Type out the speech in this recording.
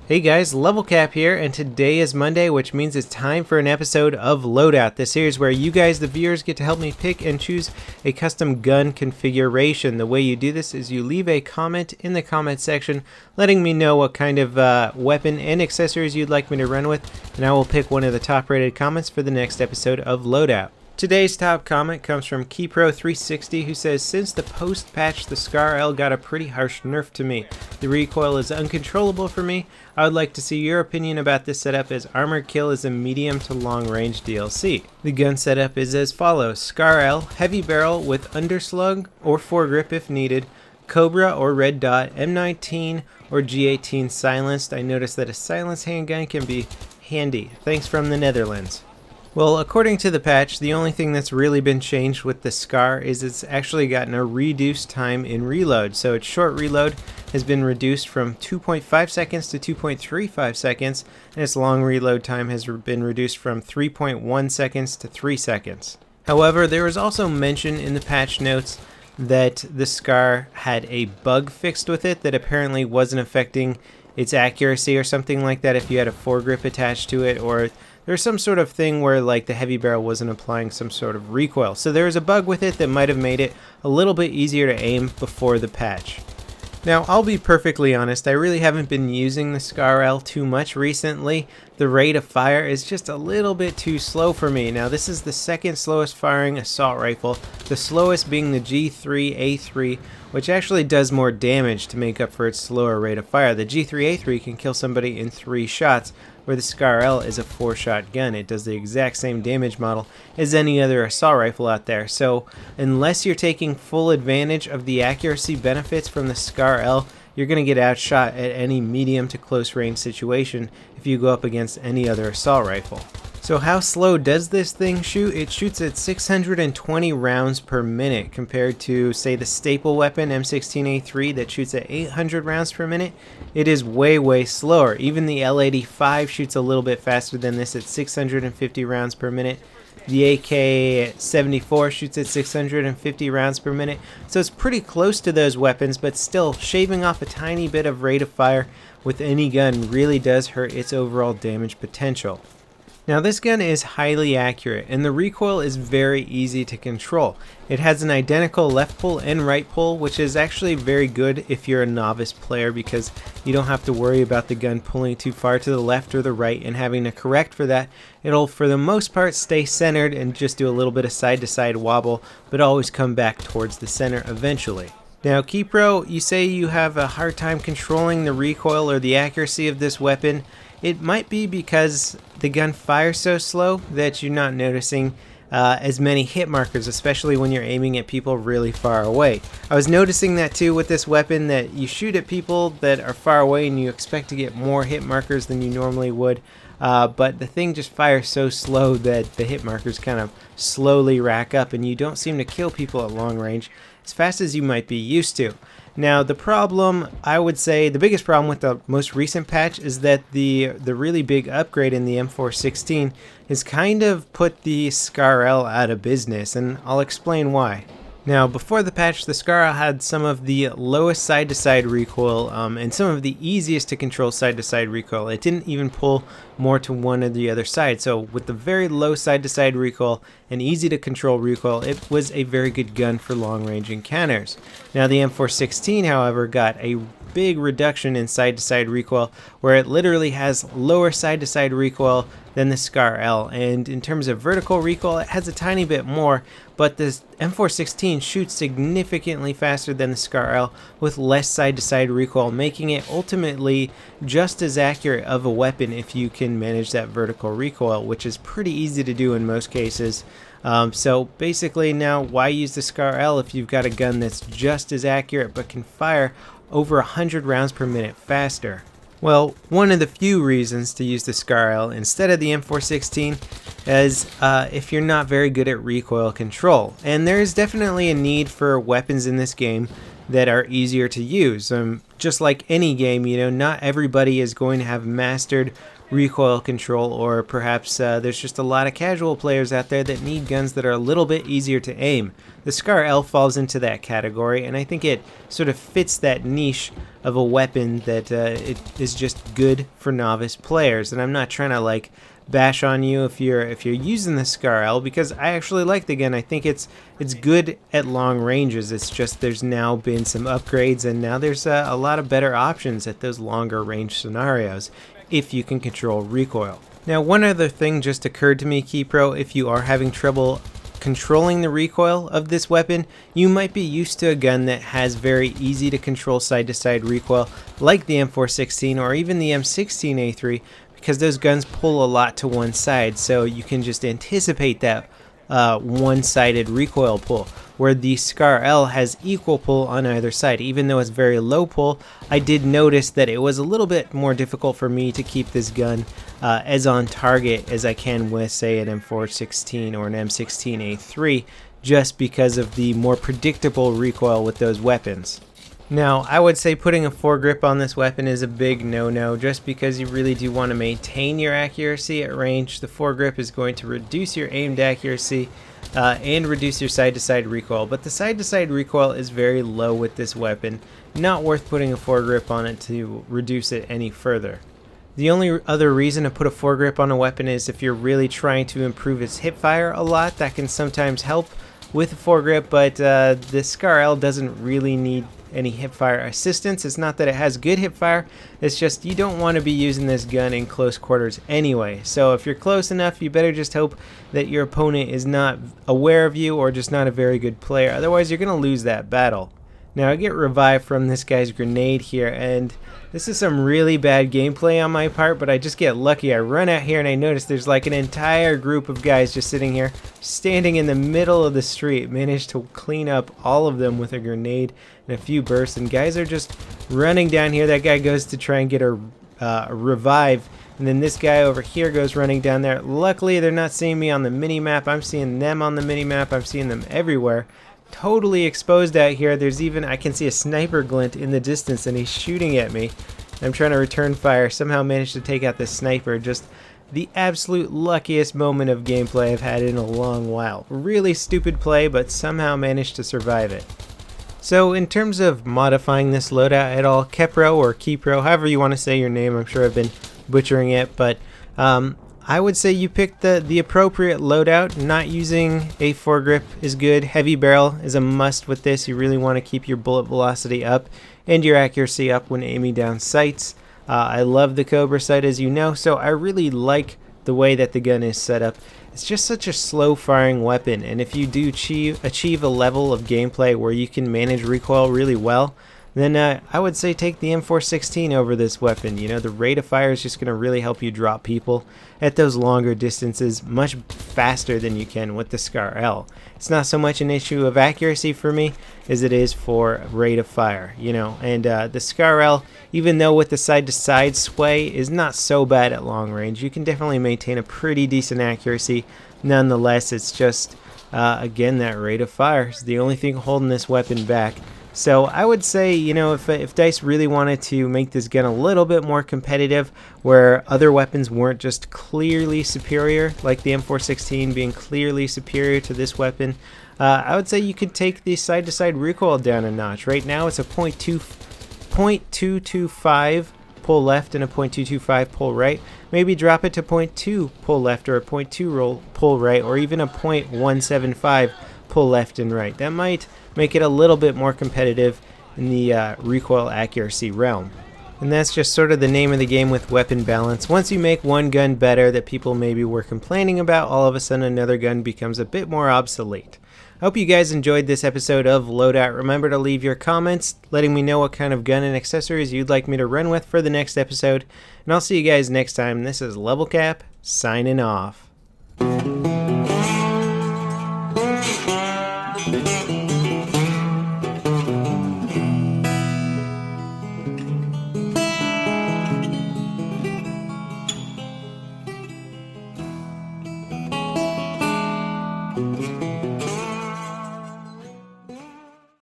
Hey guys, LevelCap here, and today is Monday, which means it's time for an episode of Loadout, the series where you guys, the viewers, get to help me pick and choose a custom gun configuration. The way you do this is you leave a comment in the comment section letting me know what kind of weapon and accessories you'd like me to run with, and I will pick one of the top rated comments for the next episode of Loadout. Today's top comment comes from Kobra360, who says, since the post-patch, the Scar L got a pretty harsh nerf to me. The recoil is uncontrollable for me. I would like to see your opinion about this setup, as Armor Kill is a medium to long range DLC. The gun setup is as follows: Scar L, heavy barrel with underslug or foregrip if needed, Kobra or red dot, M19 or G18 silenced. I noticed that a silenced handgun can be handy. Thanks from the Netherlands. Well, according to the patch, the only thing that's really been changed with the Scar is it's actually gotten a reduced time in reload. So its short reload has been reduced from 2.5 seconds to 2.35 seconds, and its long reload time has been reduced from 3.1 seconds to 3 seconds. However, there was also mention in the patch notes that the Scar had a bug fixed with it that apparently wasn't affecting its accuracy or something like that if you had a foregrip attached to it, or there's some sort of thing where like the heavy barrel wasn't applying some sort of recoil. So there was a bug with it that might have made it a little bit easier to aim before the patch. Now, I'll be perfectly honest, I really haven't been using the Scar L too much recently. The rate of fire is just a little bit too slow for me. Now, this is the second slowest firing assault rifle, the slowest being the G3A3, which actually does more damage to make up for its slower rate of fire. The G3A3 can kill somebody in 3 shots, where the Scar L is a 4-shot gun. It does the exact same damage model as any other assault rifle out there. So unless you're taking full advantage of the accuracy benefits from the Scar L, you're going to get outshot at any medium to close range situation if you go up against any other assault rifle. So how slow does this thing shoot? It shoots at 620 rounds per minute compared to, say, the staple weapon M16A3 that shoots at 800 rounds per minute. It is way slower. Even the L85 shoots a little bit faster than this at 650 rounds per minute. The AK-74 shoots at 650 rounds per minute. So it's pretty close to those weapons, but still shaving off a tiny bit of rate of fire with any gun really does hurt its overall damage potential. Now, this gun is highly accurate, and the recoil is very easy to control. It has an identical left pull and right pull, which is actually very good if you're a novice player, because you don't have to worry about the gun pulling too far to the left or the right and having to correct for that. It'll, for the most part, stay centered and just do a little bit of side-to-side wobble, but always come back towards the center eventually. Now, Keypro, you say you have a hard time controlling the recoil or the accuracy of this weapon. It might be because the gun fires so slow that you're not noticing as many hit markers, especially when you're aiming at people really far away. I was noticing that too with this weapon, that you shoot at people that are far away and you expect to get more hit markers than you normally would, but the thing just fires so slow that the hit markers kind of slowly rack up and you don't seem to kill people at long range as fast as you might be used to. Now, the problem, I would say, the biggest problem with the most recent patch is that the really big upgrade in the M416 has kind of put the Scar L out of business, and I'll explain why. Now, before the patch, the Scar L had some of the lowest side-to-side recoil and some of the easiest to control side-to-side recoil. It didn't even pull more to one or the other side. So with the very low side-to-side recoil and easy to control recoil, it was a very good gun for long-range encounters. Now, the M416, however, got a big reduction in side-to-side recoil, where it literally has lower side-to-side recoil than the Scar L, and in terms of vertical recoil, it has a tiny bit more, but the M416 shoots significantly faster than the Scar L with less side-to-side recoil, making it ultimately just as accurate of a weapon if you can manage that vertical recoil, which is pretty easy to do in most cases. So basically, now why use the Scar L if you've got a gun that's just as accurate but can fire over 100 rounds per minute faster? Well, one of the few reasons to use the Scar L instead of the M416 is if you're not very good at recoil control. And there is definitely a need for weapons in this game that are easier to use. Just like any game, you know, not everybody is going to have mastered recoil control, or perhaps there's just a lot of casual players out there that need guns that are a little bit easier to aim. The Scar L falls into that category, and I think it sort of fits that niche of a weapon that it is just good for novice players. And I'm not trying to like bash on you if you're using the Scar L, because I actually like the gun. I think it's good at long ranges. It's just there's now been some upgrades, and now there's a lot of better options at those longer range scenarios if you can control recoil. Now, one other thing just occurred to me, Keypro. If you are having trouble controlling the recoil of this weapon, you might be used to a gun that has very easy to control side-to-side recoil, like the M416 or even the M16A3, because those guns pull a lot to one side, so you can just anticipate that one-sided recoil pull, where the Scar L has equal pull on either side. Even though it's very low pull, I did notice that it was a little bit more difficult for me to keep this gun as on target as I can with, say, an M416 or an M16A3, just because of the more predictable recoil with those weapons. Now, I would say putting a foregrip on this weapon is a big no-no, just because you really do want to maintain your accuracy at range. The foregrip is going to reduce your aimed accuracy and reduce your side-to-side recoil, but the side-to-side recoil is very low with this weapon. Not worth putting a foregrip on it to reduce it any further. The only other reason to put a foregrip on a weapon is if you're really trying to improve its hipfire a lot. That can sometimes help with a foregrip, but the Scar L doesn't really need any hipfire assistance. It's not that it has good hipfire, it's just you don't want to be using this gun in close quarters anyway. So if you're close enough, you better just hope that your opponent is not aware of you or just not a very good player. Otherwise, you're going to lose that battle. Now, I get revived from this guy's grenade here, and this is some really bad gameplay on my part, but I just get lucky. I run out here and I notice there's like an entire group of guys just sitting here, standing in the middle of the street. Managed to clean up all of them with a grenade and a few bursts, and guys are just running down here. That guy goes to try and get a revive, and then this guy over here goes running down there. Luckily, they're not seeing me on the mini-map. I'm seeing them on the mini-map. I'm seeing them everywhere. Totally exposed out here. There's even, I can see a sniper glint in the distance, and he's shooting at me. I'm trying to return fire. Somehow managed to take out this sniper. Just the absolute luckiest moment of gameplay I've had in a long while. Really stupid play, but somehow managed to survive it. So in terms of modifying this loadout at all, Kepro or Keypro, however you want to say your name, I'm sure I've been butchering it, but I would say you picked the appropriate loadout. Not using a foregrip is good. Heavy barrel is a must with this. You really want to keep your bullet velocity up and your accuracy up when aiming down sights. I love the Kobra sight, as you know, so I really like the way that the gun is set up. It's just such a slow firing weapon, and if you do achieve a level of gameplay where you can manage recoil really well, then I would say take the M416 over this weapon. You know, the rate of fire is just going to really help you drop people at those longer distances much faster than you can with the Scar L. It's not so much an issue of accuracy for me as it is for rate of fire, you know, and the Scar L, even though with the side-to-side sway, is not so bad at long range. You can definitely maintain a pretty decent accuracy. Nonetheless, it's just, again, that rate of fire is the only thing holding this weapon back. So I would say, you know, if DICE really wanted to make this gun a little bit more competitive, where other weapons weren't just clearly superior, like the M416 being clearly superior to this weapon, I would say you could take the side-to-side recoil down a notch. Right now it's a 0.225 pull left and a 0.225 pull right. Maybe drop it to 0.2 pull left or a 0.2 pull right, or even a 0.175 pull left and right. That might make it a little bit more competitive in the recoil accuracy realm. And that's just sort of the name of the game with weapon balance. Once you make one gun better that people maybe were complaining about, all of a sudden another gun becomes a bit more obsolete. I hope you guys enjoyed this episode of Loadout. Remember to leave your comments letting me know what kind of gun and accessories you'd like me to run with for the next episode. And I'll see you guys next time. This is LevelCap signing off.